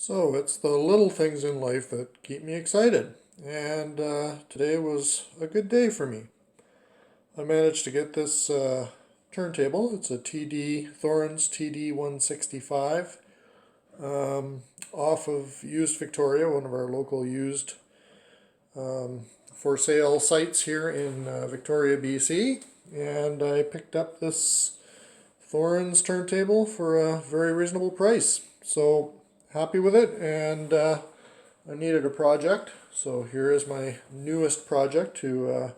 So it's the little things in life that keep me excited. And today was a good day for me. I managed to get this turntable. It's a Thorens TD-165 off of Used Victoria, one of our local used for sale sites here in Victoria, BC. And I picked up this Thorens turntable for a very reasonable price. So happy with it, and I needed a project, so here is my newest project to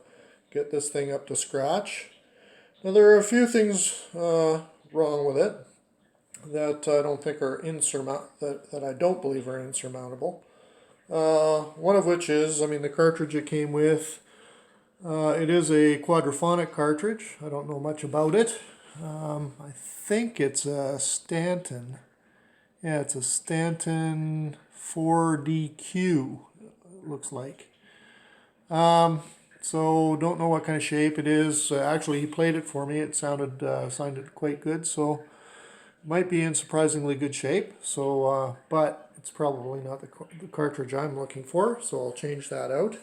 get this thing up to scratch. Now there are a few things wrong with it that I don't think are that I don't believe are insurmountable. One of which is, the cartridge it came with. It is a quadraphonic cartridge. I don't know much about it. I think it's a Stanton. Yeah, it's a Stanton 4DQ, it looks like. So don't know what kind of shape it is. Actually, he played it for me. It sounded quite good, so might be in surprisingly good shape. So, but it's probably not the cartridge I'm looking for, so I'll change that out.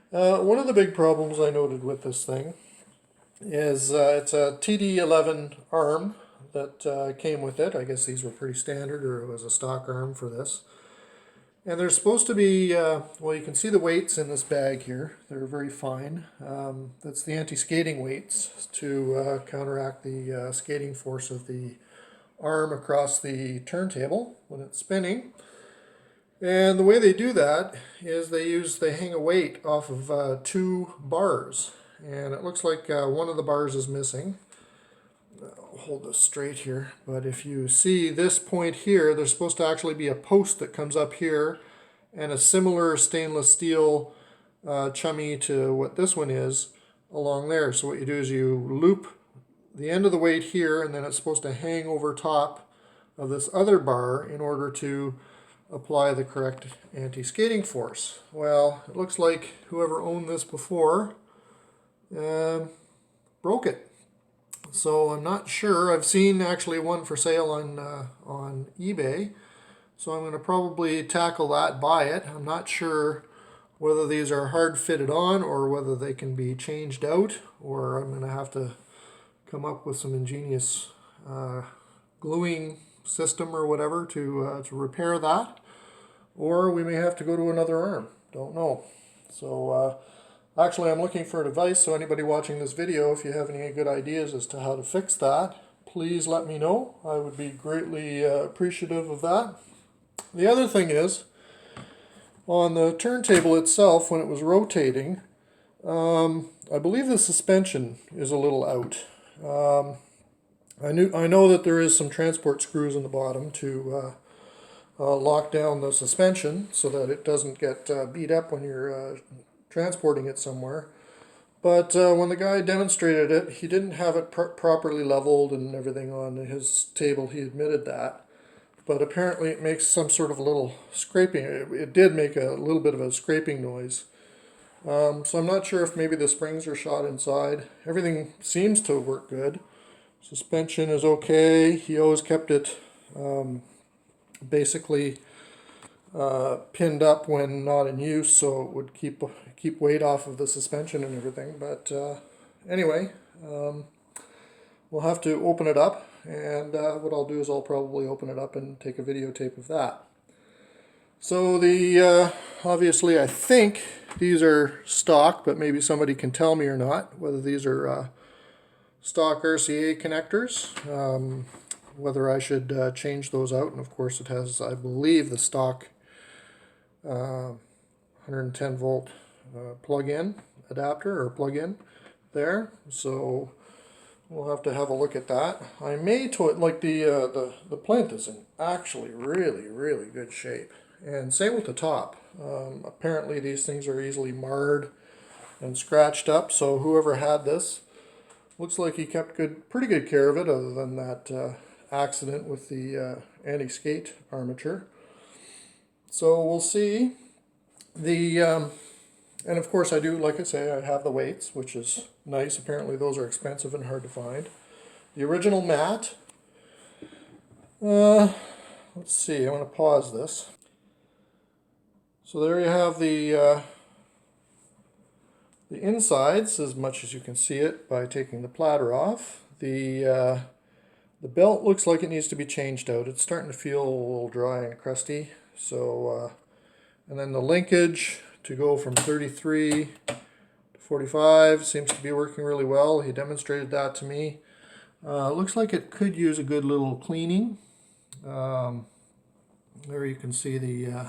One of the big problems I noted with this thing is it's a TD-11 arm that came with it. I guess these were pretty standard, or it was a stock arm for this. And there's supposed to be, well, you can see the weights in this bag here. They're very fine. That's the anti-skating weights to counteract the skating force of the arm across the turntable when it's spinning. And the way they do that is they hang a weight off of two bars. And it looks like one of the bars is missing. I'll hold this straight here, but if you see this point here, there's supposed to actually be a post that comes up here and a similar stainless steel chummy to what this one is along there. So what you do is you loop the end of the weight here, and then it's supposed to hang over top of this other bar in order to apply the correct anti-skating force. Well, it looks like whoever owned this before broke it. So I'm not sure. I've seen actually one for sale on eBay. So I'm going to probably tackle that, buy it. I'm not sure whether these are hard fitted on or whether they can be changed out, or I'm going to have to come up with some ingenious gluing system or whatever to repair that. Or we may have to go to another arm. Don't know. So actually, I'm looking for advice, so anybody watching this video, if you have any good ideas as to how to fix that, please let me know. I would be greatly appreciative of that. The other thing is, on the turntable itself, when it was rotating, I believe the suspension is a little out. I know that there is some transport screws in the bottom to lock down the suspension so that it doesn't get beat up when you're transporting it somewhere. But when the guy demonstrated it, he didn't have it properly leveled and everything on his table. He admitted that. But apparently it makes some sort of a little scraping. It did make a little bit of a scraping noise. So I'm not sure if maybe the springs are shot inside. Everything seems to work good. Suspension is okay. He always kept it basically pinned up when not in use, so it would keep weight off of the suspension and everything. But anyway, we'll have to open it up, and what I'll do is I'll probably open it up and take a videotape of that. So the obviously I think these are stock, but maybe somebody can tell me or not whether these are stock RCA connectors. Whether I should change those out, and of course it has, I believe, the stock 110 volt plug-in adapter or plug-in there, so we'll have to have a look at that. I may like the plinth is in actually really good shape, and same with the top. Apparently these things are easily marred and scratched up, so whoever had this looks like he kept pretty good care of it, other than that accident with the anti-skate armature. So we'll see. And of course I do, like I say, I have the weights, which is nice. Apparently those are expensive and hard to find. The original mat, let's let's see, I'm going to pause this. So there you have the insides as much as you can see it by taking the platter off. The belt looks like it needs to be changed out. It's starting to feel a little dry and crusty. So, and then the linkage to go from 33 to 45 seems to be working really well. He demonstrated that to me. Looks like it could use a good little cleaning. There you can see the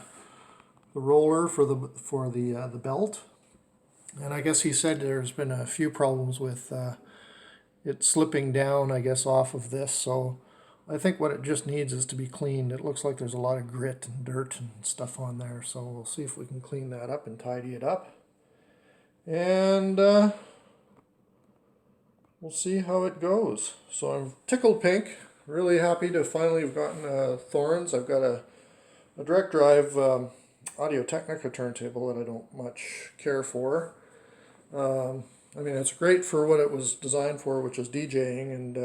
roller for the belt. And I guess he said there's been a few problems with it slipping down, I guess, off of this. So I think what it just needs is to be cleaned. It looks like there's a lot of grit and dirt and stuff on there. So we'll see if we can clean that up and tidy it up. And we'll see how it goes. So I'm tickled pink. Really happy to finally have gotten a Thorens. I've got a direct drive Audio-Technica turntable that I don't much care for. I mean, it's great for what it was designed for, which is DJing and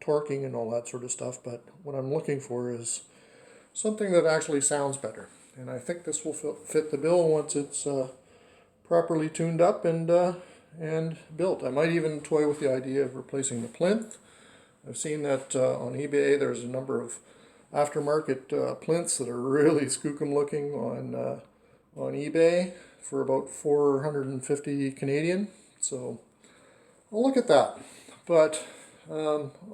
torquing and all that sort of stuff, but what I'm looking for is something that actually sounds better. And I think this will fit the bill once it's properly tuned up and built. I might even toy with the idea of replacing the plinth. I've seen that on eBay there's a number of aftermarket plinths that are really skookum looking on eBay for about 450 Canadian. So I'll look at that. But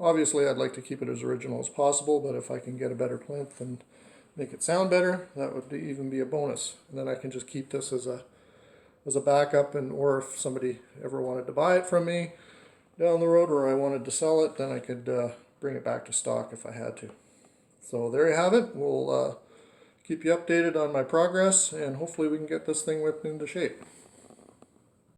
obviously I'd like to keep it as original as possible, but if I can get a better plinth and make it sound better, that would even be a bonus. And then I can just keep this as a backup, and or if somebody ever wanted to buy it from me down the road, or I wanted to sell it, then I could bring it back to stock if I had to. So there you have it. We'll keep you updated on my progress, and hopefully we can get this thing whipped into shape.